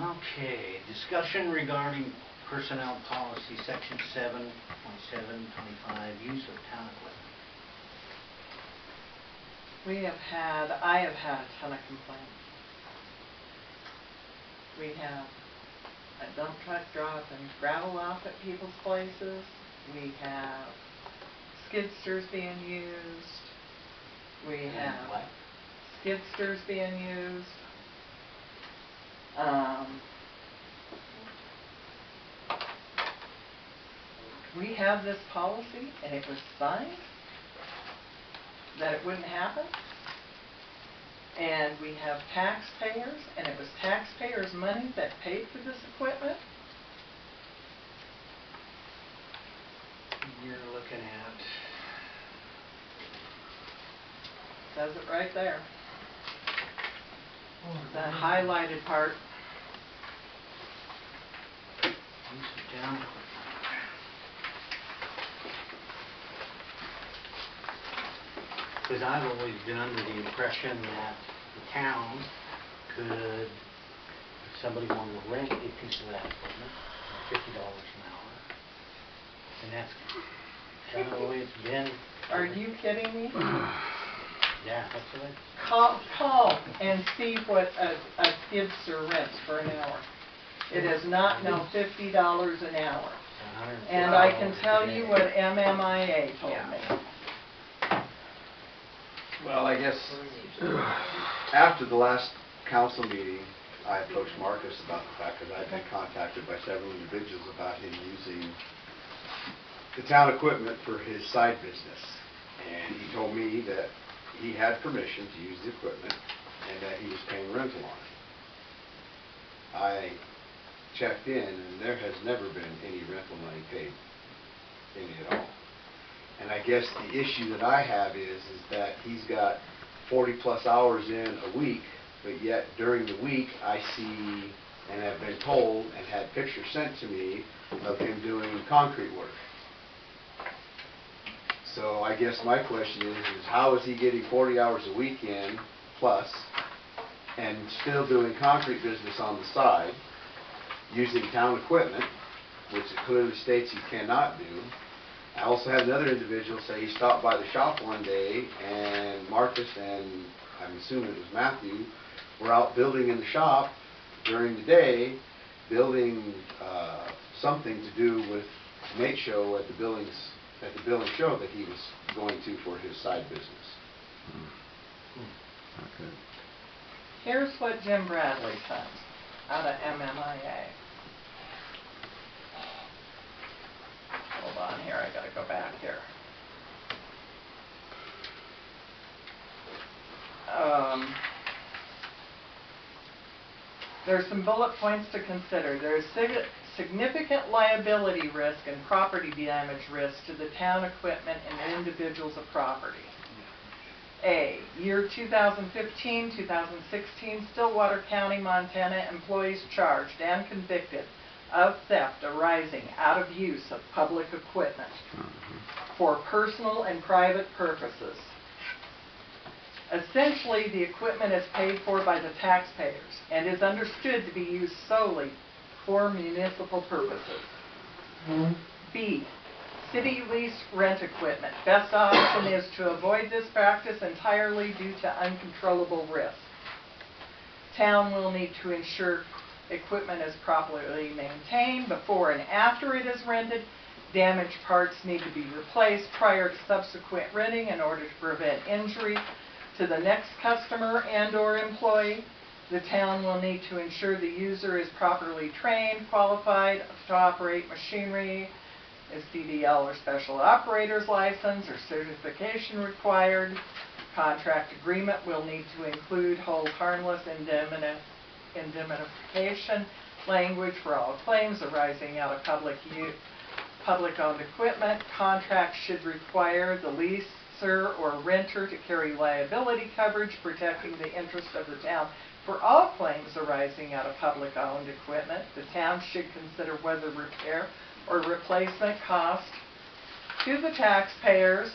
Okay, discussion regarding personnel policy, section 7.725, use of town equipment. I have had a ton of complaints. We have a dump truck dropping gravel off at people's places. We have skidsters being used. We have What? skidsters being used. We have this policy, and it was signed that it wouldn't happen. And we have taxpayers, and it was taxpayers' money that paid for this equipment. You're looking at... Says it right there. The highlighted part. Use of town equipment. Because I've always been under the impression that the town could, if somebody wanted to rent a piece of that equipment, $50 an hour, and that's kind of the way it's been. Are you kidding me? Yeah, that's what I... Call and see what a skidster rents for an hour. It is not no $50 an hour. And I can tell you what MMIA told me. Well, I guess after the last council meeting, I approached Marcus about the fact that I'd been contacted by several individuals about him using the town equipment for his side business. And he told me that he had permission to use the equipment and that he was paying rental on it. I checked in, and there has never been any rental money paid, any at all. And I guess the issue that I have is that he's got 40+ hours in a week, but yet during the week I see and have been told and had pictures sent to me of him doing concrete work. So I guess my question is how is he getting 40 hours a week in plus and still doing concrete business on the side using town equipment, which it clearly states he cannot do. I also had another individual say he stopped by the shop one day and Marcus and I'm assuming it was Matthew were out building in the shop during the day, building something to do with Nate show at the building show that he was going to for his side business. Okay. Here's what Jim Bradley sent out of MMIA. Hold on here, I gotta go back here. There's some bullet points to consider. There's significant liability risk and property damage risk to the town equipment and individuals of property. A, year 2015, 2016, Stillwater County, Montana employees charged and convicted of theft arising out of use of public equipment for personal and private purposes. Essentially, the equipment is paid for by the taxpayers and is understood to be used solely for municipal purposes. B, city lease rent equipment. Best option is to avoid this practice entirely due to uncontrollable risk. Town will need to ensure equipment is properly maintained before and after it is rented. Damaged parts need to be replaced prior to subsequent renting in order to prevent injury to the next customer and or employee. The town will need to ensure the user is properly trained, qualified to operate machinery, is CDL or special operator's license or certification required. Contract agreement will need to include hold harmless indemnification language for all claims arising out of public-owned equipment. Contract should require the leaser or renter to carry liability coverage protecting the interest of the town for all claims arising out of public-owned equipment. The town should consider whether repair or replacement cost to the taxpayers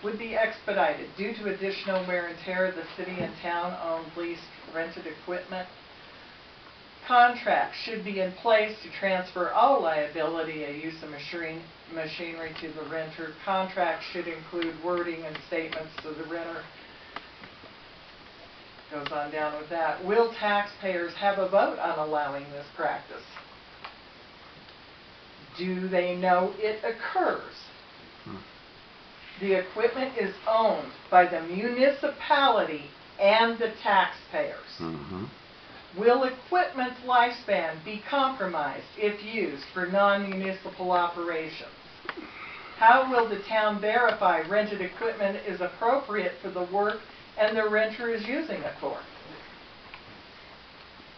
would be expedited due to additional wear and tear of the city and town-owned leased rented equipment. contract should be in place to transfer all liability and use of machinery to the renter. Contract should include wording and statements to the renter. Goes on down with that. Will taxpayers have a vote on allowing this practice? Do they know it occurs? The equipment is owned by the municipality and the taxpayers. Will equipment's lifespan be compromised if used for non-municipal operations? How will the town verify rented equipment is appropriate for the work and the renter is using it for?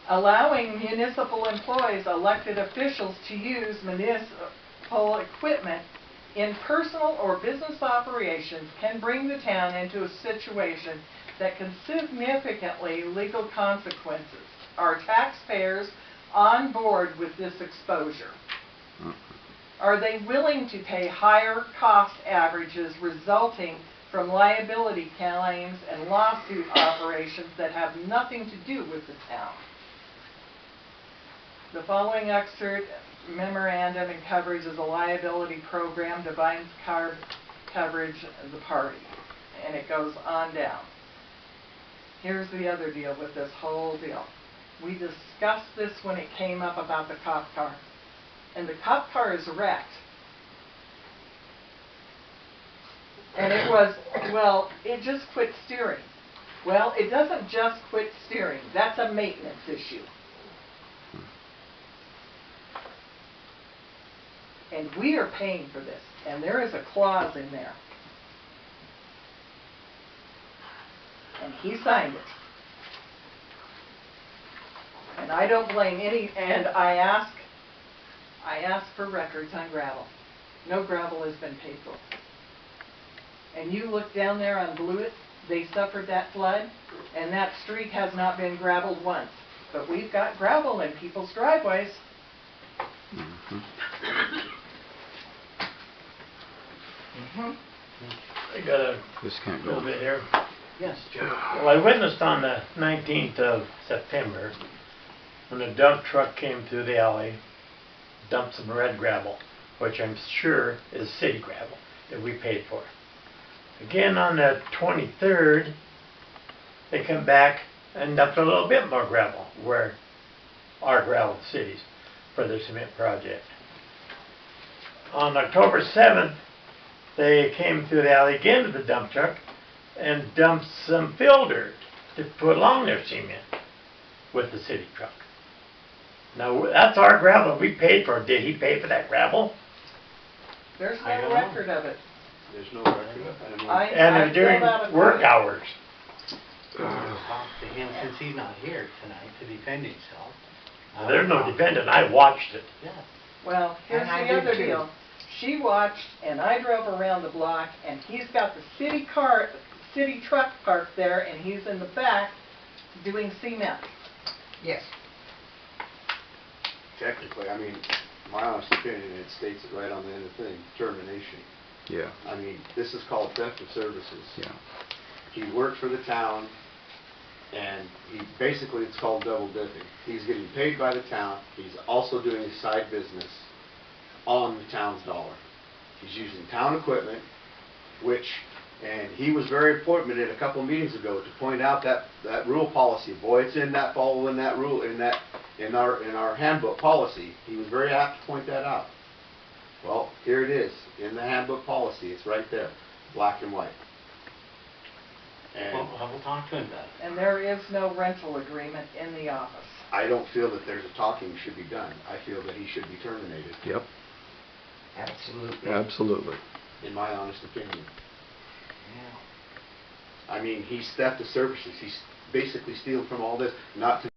Allowing municipal employees, elected officials, to use municipal equipment in personal or business operations can bring the town into a situation that can significantly legal consequences. Are taxpayers on board with this exposure? Are they willing to pay higher cost averages resulting from liability claims and lawsuit operations that have nothing to do with the town? The following excerpt memorandum and coverage is a liability program, defines coverage of the party, and it goes on down. Here's the other deal with this whole deal. We discussed this when it came up about the cop car, and the cop car is wrecked. And it was, well, it just quit steering. Well, it doesn't just quit steering. That's a maintenance issue. And we are paying for this, and there is a clause in there. And he signed it. And I don't blame any, and I ask for records on gravel. No gravel has been paid for. And you look down there on Blewett, they suffered that flood, and that street has not been gravelled once. But we've got gravel in people's driveways. I got a little bit here. Yes, Joe. Well, I witnessed on the 19th of September when a dump truck came through the alley, dumped some red gravel, which I'm sure is city gravel that we paid for. Again on the 23rd, they come back and dumped a little bit more gravel, where our gravel cities for the cement project. On October 7th, they came through the alley again to the dump truck and dumped some fill dirt to put along their cement with the city truck. Now, that's our gravel we paid for. Did he pay for that gravel? There's no record of it. There's no record of it. And they're during work hours. Talk to him since he's not here tonight to defend himself. There's no defendant. I watched it. Yeah. Well, here's And I the did other too. deal. She watched, and I drove around the block, and he's got the city truck parked there, and he's in the back doing cement. Yes. Technically, I mean, my honest opinion, it states it right on the end of the thing, termination. Yeah. I mean, this is called theft of services. Yeah. He worked for the town, and basically it's called double dipping. He's getting paid by the town, he's also doing his side business on the town's dollar. He's using town equipment, and he was very important a couple of meetings ago to point out that rule policy. Boy, it's in that, following that rule, in our handbook policy. He was very apt to point that out. Well, here it is, in the handbook policy, it's right there, black and white. And Well, we'll talk to him about it. And there is no rental agreement in the office. I don't feel that there's a talking should be done. I feel that he should be terminated, Yep. Absolutely. Absolutely. in my honest opinion. Yeah. I mean, he's theft of services. He's basically stealing from all this, not to